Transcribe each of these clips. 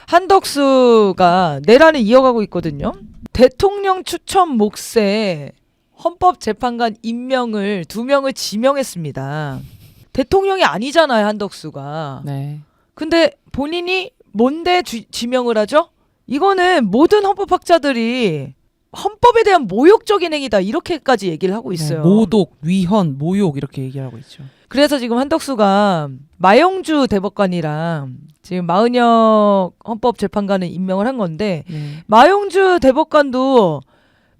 한덕수가 내란을 이어가고 있거든요. 대통령 추천 몫에 헌법재판관 임명을 2명을 지명했습니다. 대통령이 아니잖아요, 한덕수가. 네. 근데 본인이 뭔데 지명을 하죠? 이거는 모든 헌법학자들이 헌법에 대한 모욕적인 행위다 이렇게까지 얘기를 하고 있어요. 네, 모독, 위헌, 모욕 이렇게 얘기하고 있죠. 그래서 지금 한덕수가 마영주 대법관이랑 지금 마은혁 헌법재판관을 임명을 한 건데 네. 마영주 대법관도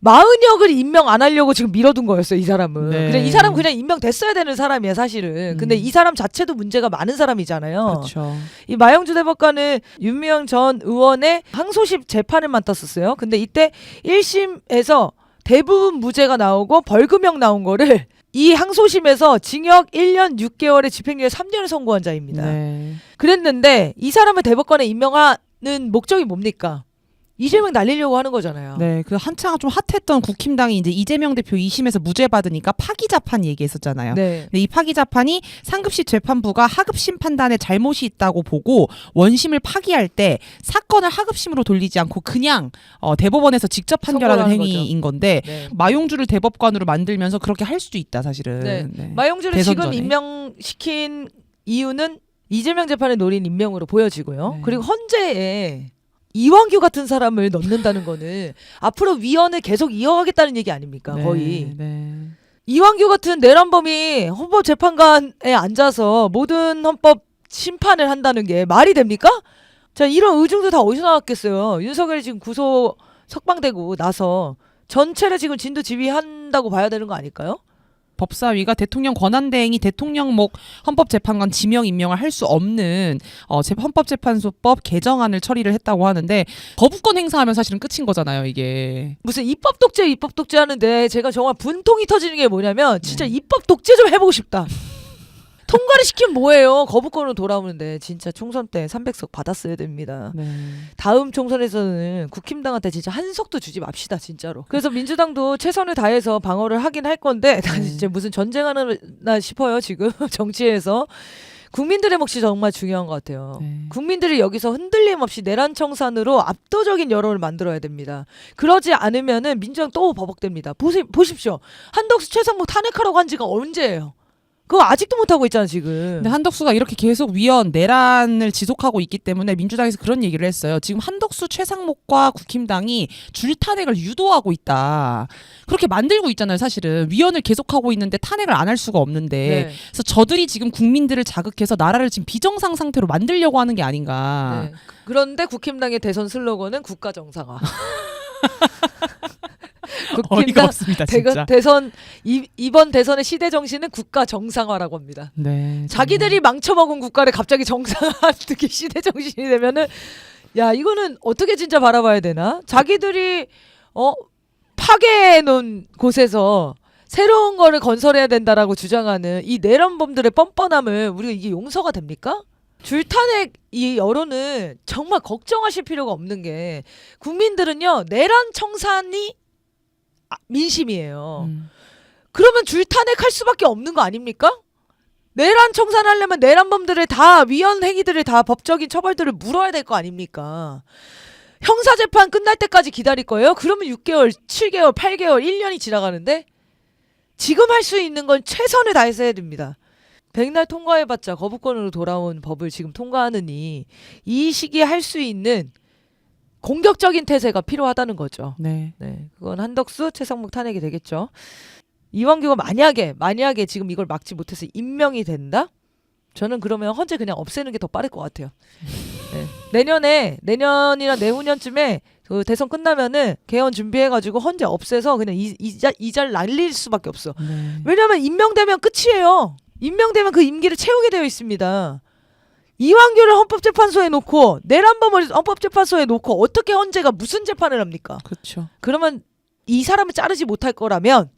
마은혁을 임명 안 하려고 지금 밀어둔 거였어요, 이 사람은. 네. 그냥 이 사람 그냥 임명됐어야 되는 사람이야, 사실은. 근데 이 사람 자체도 문제가 많은 사람이잖아요. 그렇죠. 이 마영주 대법관은 윤미향 전 의원의 항소심 재판을 맡았었어요. 근데 이때 1심에서 대부분 무죄가 나오고 벌금형 나온 거를 이 항소심에서 징역 1년 6개월에 집행유예 3년을 선고한 자입니다. 네. 그랬는데 이 사람을 대법관에 임명하는 목적이 뭡니까? 이재명 날리려고 하는 거잖아요. 네, 그 한창 좀 핫했던 국힘당이 이제 이재명 대표 2심에서 무죄 받으니까 파기자판 얘기했었잖아요. 네. 근데 이 파기자판이 상급시 재판부가 하급심 판단에 잘못이 있다고 보고 원심을 파기할 때 사건을 하급심으로 돌리지 않고 그냥 대법원에서 직접 판결하는 선고를 하는 행위인 건데 네. 마용주를 대법관으로 만들면서 그렇게 할 수도 있다, 사실은. 네. 네. 마영주를 대선 지금 전에. 임명시킨 이유는 이재명 재판에 노린 임명으로 보여지고요. 네. 그리고 헌재에 이완규 같은 사람을 넣는다는 거는 앞으로 위헌을 계속 이어가겠다는 얘기 아닙니까? 네, 거의. 네. 이완규 같은 내란범이 헌법재판관에 앉아서 모든 헌법 심판을 한다는 게 말이 됩니까? 자, 이런 의중도 다 어디서 나왔겠어요. 윤석열이 지금 구속 석방되고 나서 전체를 지금 진두지휘한다고 봐야 되는 거 아닐까요? 법사위가 대통령 권한대행이 대통령목 헌법재판관 지명 임명을 할 수 없는 헌법재판소법 개정안을 처리를 했다고 하는데 거부권 행사하면 사실은 끝인 거잖아요, 이게. 무슨 입법 독재 하는데 제가 정말 분통이 터지는 게 뭐냐면 진짜 입법 독재 좀 해보고 싶다. 통과를 시키면 뭐예요? 거부권으로 돌아오는데 진짜 총선 때 300석 받았어야 됩니다. 네. 다음 총선에서는 국힘당한테 진짜 한 석도 주지 맙시다, 진짜로. 그래서 민주당도 최선을 다해서 방어를 하긴 할 건데 난 진짜 무슨 전쟁하나 싶어요, 지금 정치에서. 국민들의 몫이 정말 중요한 것 같아요. 네. 국민들이 여기서 흔들림 없이 내란 청산으로 압도적인 여론을 만들어야 됩니다. 그러지 않으면은 민주당 또 버벅됩니다. 보십시오. 한덕수 최상목 탄핵하라고 한 지가 언제예요? 그거 아직도 못하고 있잖아, 지금. 근데 한덕수가 이렇게 계속 위헌 내란을 지속하고 있기 때문에 민주당에서 그런 얘기를 했어요. 지금 한덕수 최상목과 국힘당이 줄탄핵을 유도하고 있다. 그렇게 만들고 있잖아요, 사실은. 위헌을 계속하고 있는데 탄핵을 안 할 수가 없는데. 네. 그래서 저들이 지금 국민들을 자극해서 나라를 지금 비정상 상태로 만들려고 하는 게 아닌가. 네. 그런데 국힘당의 대선 슬로건은 국가 정상화. 어이가 없습니다, 진짜. 이번 대선의 시대 정신은 국가 정상화라고 합니다. 네, 자기들이 망쳐먹은 국가를 갑자기 정상화 특히 시대 정신이 되면은 야, 이거는 어떻게 진짜 바라봐야 되나? 자기들이 파괴해 놓은 곳에서 새로운 거를 건설해야 된다라고 주장하는 이 내란범들의 뻔뻔함을 우리가 이게 용서가 됩니까? 줄탄핵 이 여론은 정말 걱정하실 필요가 없는 게 국민들은요, 내란 청산이 민심이에요. 그러면 줄탄핵할 수밖에 없는 거 아닙니까? 내란 청산하려면 내란범들을 다 위헌 행위들을 다 법적인 처벌들을 물어야 될 거 아닙니까? 형사재판 끝날 때까지 기다릴 거예요? 그러면 6개월, 7개월, 8개월, 1년이 지나가는데 지금 할 수 있는 건 최선을 다해서 해야 됩니다. 백날 통과해봤자 거부권으로 돌아온 법을 지금 통과하느니 이 시기에 할 수 있는 공격적인 태세가 필요하다는 거죠. 네. 네, 그건 한덕수, 최상목 탄핵이 되겠죠. 이완규가 만약에 지금 이걸 막지 못해서 임명이 된다? 저는 그러면 헌재 그냥 없애는 게 더 빠를 것 같아요. 네. 내년이나 내후년쯤에 그 대선 끝나면은 개헌 준비해가지고 헌재 없애서 그냥 이자를 날릴 수밖에 없어. 네. 왜냐면 임명되면 끝이에요. 임명되면 그 임기를 채우게 되어 있습니다. 이완규를 헌법재판소에 놓고 내란범을 헌법재판소에 놓고 어떻게 헌재가 무슨 재판을 합니까? 그렇죠. 그러면 이 사람을 자르지 못할 거라면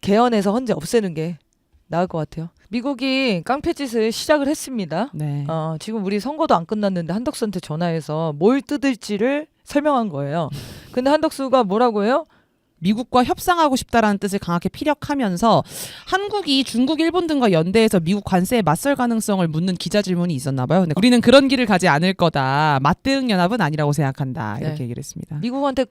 개헌해서 헌재 없애는 게 나을 것 같아요. 미국이 깡패짓을 시작을 했습니다. 네. 지금 우리 선거도 안 끝났는데 한덕수한테 전화해서 뭘 뜯을지를 설명한 거예요. 근데 한덕수가 뭐라고 해요? 미국과 협상하고 싶다라는 뜻을 강하게 피력하면서 한국이 중국, 일본 등과 연대해서 미국 관세에 맞설 가능성을 묻는 기자 질문이 있었나 봐요. 근데 우리는 그런 길을 가지 않을 거다. 맞대응 연합은 아니라고 생각한다. 이렇게 네. 얘기를 했습니다. 미국한테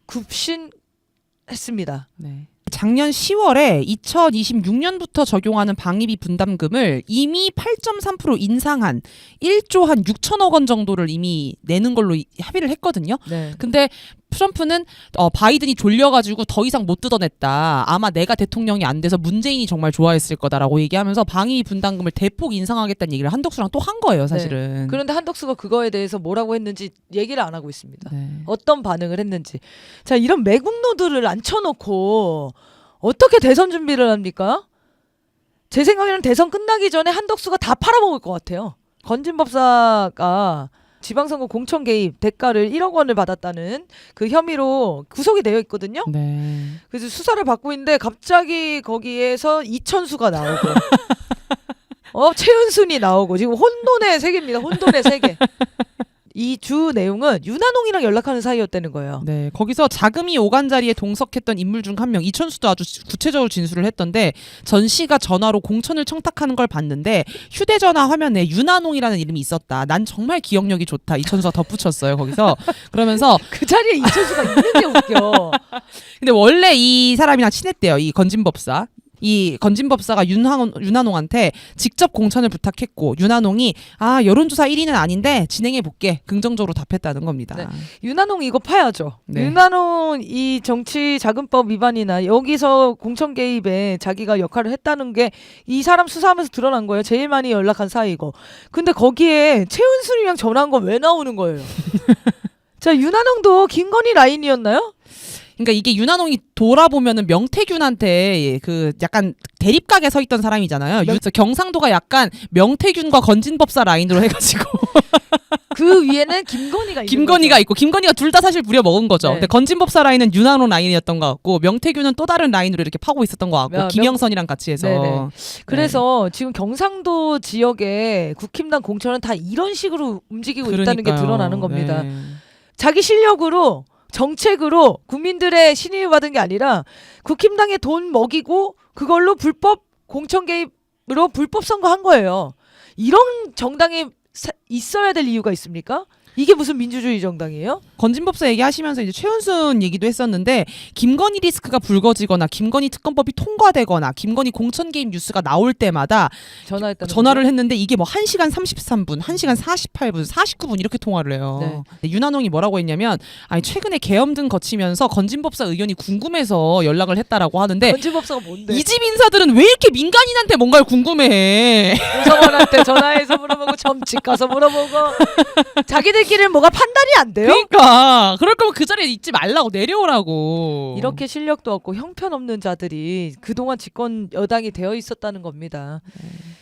굽신했습니다. 네. 작년 10월에 2026년부터 적용하는 방위비 분담금을 이미 8.3% 인상한 1조 한 6천억 원 정도를 이미 내는 걸로 합의를 했거든요. 네. 근데 트럼프는 바이든이 졸려가지고 더 이상 못 뜯어냈다. 아마 내가 대통령이 안 돼서 문재인이 정말 좋아했을 거다라고 얘기하면서 방위비 분담금을 대폭 인상하겠다는 얘기를 한덕수랑 또 한 거예요, 사실은. 그런데 한덕수가 그거에 대해서 뭐라고 했는지 얘기를 안 하고 있습니다. 네. 어떤 반응을 했는지. 자, 이런 매국노들을 앉혀놓고 어떻게 대선 준비를 합니까? 제 생각에는 대선 끝나기 전에 한덕수가 다 팔아먹을 것 같아요. 건진법사가 지방선거 공천 개입 대가를 1억 원을 받았다는 그 혐의로 구속이 되어 있거든요. 네. 그래서 수사를 받고 있는데 갑자기 거기에서 이천수가 나오고 최은순이 나오고 지금 혼돈의 세계입니다. 혼돈의 세계. 이 주 내용은 윤한홍이랑 연락하는 사이였다는 거예요. 네, 거기서 자금이 오간 자리에 동석했던 인물 중 한 명, 이천수도 아주 구체적으로 진술을 했던데 전 씨가 전화로 공천을 청탁하는 걸 봤는데 휴대전화 화면에 윤한홍이라는 이름이 있었다. 난 정말 기억력이 좋다. 이천수가 덧붙였어요, 거기서. 그러면서 그 자리에 이천수가 있는 게 웃겨. 근데 원래 이 사람이랑 친했대요. 이 건진법사. 이 건진법사가 윤한홍한테 직접 공천을 부탁했고 윤한홍이 여론조사 1위는 아닌데 진행해볼게 긍정적으로 답했다는 겁니다. 네. 윤한홍 이거 파야죠. 네. 윤한홍 이 정치자금법 위반이나 여기서 공천 개입에 자기가 역할을 했다는 게 이 사람 수사하면서 드러난 거예요. 제일 많이 연락한 사이고. 근데 거기에 최은순이랑 전화한 건 왜 나오는 거예요? 자, 윤한홍도 김건희 라인이었나요? 그러니까 이게 윤한홍이 돌아보면은 명태균한테 그 약간 대립각에 서 있던 사람이잖아요. 그래서 경상도가 약간 명태균과 건진법사 라인으로 해가지고 그 위에는 김건희가 있는 김건희가 거죠. 있고 김건희가 둘 다 사실 부려 먹은 거죠. 네. 근데 건진법사 라인은 윤한홍 라인이었던 것 같고 명태균은 또 다른 라인으로 이렇게 파고 있었던 것 같고 김영선이랑 같이 해서. 네네. 그래서 지금 경상도 지역의 국힘당 공천은 다 이런 식으로 움직이고 있다는 게 드러나는 겁니다. 네. 자기 실력으로 정책으로 국민들의 신임을 받은 게 아니라 국힘당에 돈 먹이고 그걸로 불법 공천 개입으로 불법 선거한 거예요. 이런 정당이 있어야 될 이유가 있습니까? 이게 무슨 민주주의 정당이에요? 건진법사 얘기하시면서 이제 최은순 얘기도 했었는데 김건희 리스크가 불거지거나 김건희 특검법이 통과되거나 김건희 공천 개입 뉴스가 나올 때마다 전화를 했는데 이게 뭐 1시간 33분, 1시간 48분, 49분 이렇게 통화를 해요. 네. 윤한홍이 뭐라고 했냐면 최근에 계엄 등 거치면서 건진법사 의견이 궁금해서 연락을 했다라고 하는데 건진법사가 뭔데? 이 집 인사들은 왜 이렇게 민간인한테 뭔가를 궁금해해? 우성원한테 전화해서 물어보고 점집 가서 물어보고 자기들끼리는 뭐가 판단이 안 돼요? 그러니까 그럴 거면 그 자리에 있지 말라고 내려오라고. 이렇게 실력도 없고 형편없는 자들이 그동안 집권 여당이 되어 있었다는 겁니다.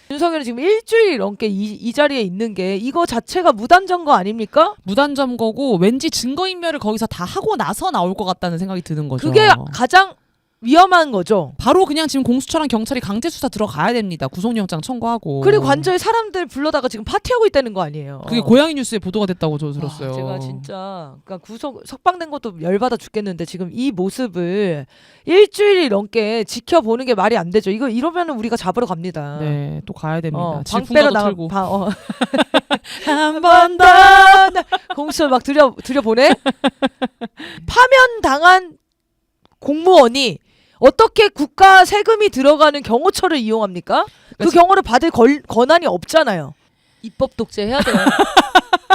윤석열은 지금 일주일 넘게 이 자리에 있는 게 이거 자체가 무단점거 아닙니까? 무단점거고 왠지 증거인멸을 거기서 다 하고 나서 나올 것 같다는 생각이 드는 거죠. 그게 가장 위험한 거죠. 바로 그냥 지금 공수처랑 경찰이 강제 수사 들어가야 됩니다. 구속영장 청구하고. 그리고 관저에 사람들 불러다가 지금 파티하고 있다는 거 아니에요. 그게 고양이 뉴스에 보도가 됐다고 저 들었어요. 제가 진짜 그러니까 석방된 것도 열받아 죽겠는데 지금 이 모습을 일주일이 넘게 지켜보는 게 말이 안 되죠. 이러면은 우리가 잡으러 갑니다. 네, 또 가야 됩니다. 방패로 질풍가도 틀고. 한 번 더 공수처 막 들여보내. 파면 당한 공무원이 어떻게 국가 세금이 들어가는 경호처를 이용합니까? 그 경호를 받을 권한이 없잖아요. 입법 독재 해야 돼요.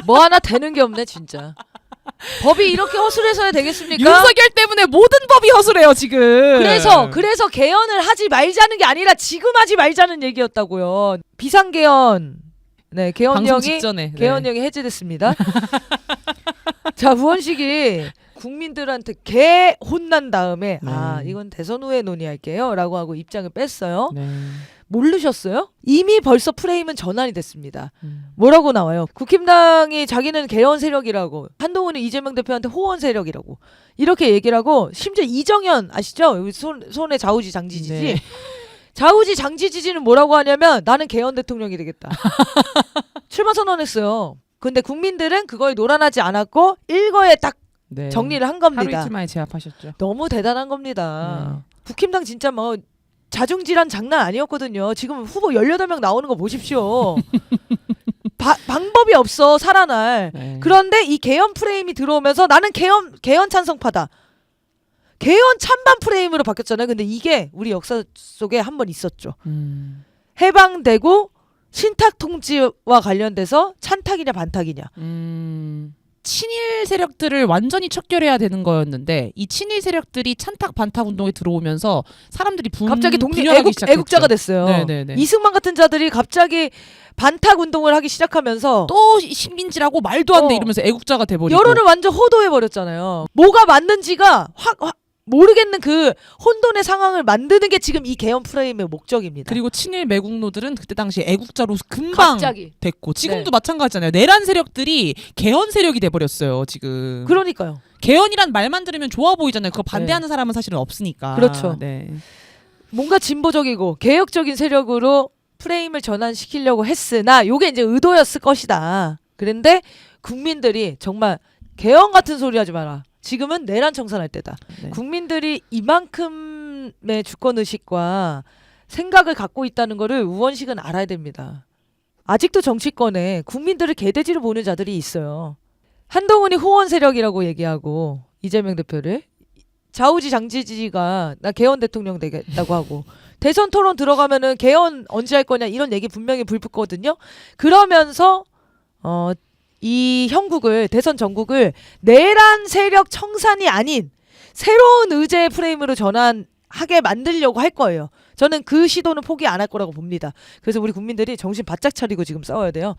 뭐 하나 되는 게 없네 진짜. 법이 이렇게 허술해서야 되겠습니까? 윤석열 때문에 모든 법이 허술해요 지금. 그래서 개헌을 하지 말자는 게 아니라 지금 하지 말자는 얘기였다고요. 비상개헌. 네, 개헌령이 해제됐습니다. 자, 우원식이 국민들한테 개 혼난 다음에 이건 대선 후에 논의할게요 라고 하고 입장을 뺐어요. 네. 모르셨어요? 이미 벌써 프레임은 전환이 됐습니다. 뭐라고 나와요? 국힘당이 자기는 개헌 세력이라고, 한동훈은 이재명 대표한테 호원 세력이라고 이렇게 얘기를 하고, 심지어 이정현 아시죠? 여기 손에 좌우지 장지지지. 네. 좌우지 장지지지는 뭐라고 하냐면 나는 개헌 대통령이 되겠다. 출마 선언했어요. 근데 국민들은 그거에 노란하지 않았고 일거에 딱 네. 정리를 한 하루 겁니다. 이틀 만에 제압하셨죠. 너무 대단한 겁니다. 국힘당 진짜 뭐 자중질환 장난 아니었거든요. 지금 후보 18명 나오는 거 보십시오. 방법이 없어 살아날. 네. 그런데 이 개헌 프레임이 들어오면서 나는 개헌 찬성파다. 개헌 찬반 프레임으로 바뀌었잖아요. 근데 이게 우리 역사 속에 한 번 있었죠. 해방되고 신탁 통지와 관련돼서 찬탁이냐 반탁이냐. 친일 세력들을 완전히 척결해야 되는 거였는데 이 친일 세력들이 찬탁 반탁 운동에 들어오면서 사람들이 갑자기 분열하기 시작했죠. 애국자가 됐어요. 네네네. 이승만 같은 자들이 갑자기 반탁 운동을 하기 시작하면서 또 식민지라고 말도 안 돼 어. 이러면서 애국자가 돼버리고 여론을 완전 호도해 버렸잖아요. 뭐가 맞는지가 확 모르겠는 그 혼돈의 상황을 만드는 게 지금 이 개헌 프레임의 목적입니다. 그리고 친일 매국노들은 그때 당시 애국자로 금방 갑자기 됐고 지금도 네. 마찬가지잖아요. 내란 세력들이 개헌 세력이 돼버렸어요. 지금 그러니까요. 개헌이란 말만 들으면 좋아 보이잖아요. 그거 반대하는 사람은 사실은 없으니까. 그렇죠. 네. 뭔가 진보적이고 개혁적인 세력으로 프레임을 전환시키려고 했으나 요게 이제 의도였을 것이다. 그런데 국민들이 정말 개헌 같은 소리 하지 마라. 지금은 내란 청산할 때다. 네. 국민들이 이만큼의 주권의식과 생각을 갖고 있다는 거를 우원식은 알아야 됩니다. 아직도 정치권에 국민들을 개돼지로 보는 자들이 있어요. 한동훈이 호원 세력이라고 얘기하고 이재명 대표를 좌우지 장지지가 나 개헌 대통령 되겠다고 하고 대선 토론 들어가면은 개헌 언제 할 거냐 이런 얘기 분명히 불붙거든요. 그러면서 이 형국을 대선 전국을 내란 세력 청산이 아닌 새로운 의제 프레임으로 전환하게 만들려고 할 거예요. 저는 그 시도는 포기 안 할 거라고 봅니다. 그래서 우리 국민들이 정신 바짝 차리고 지금 싸워야 돼요.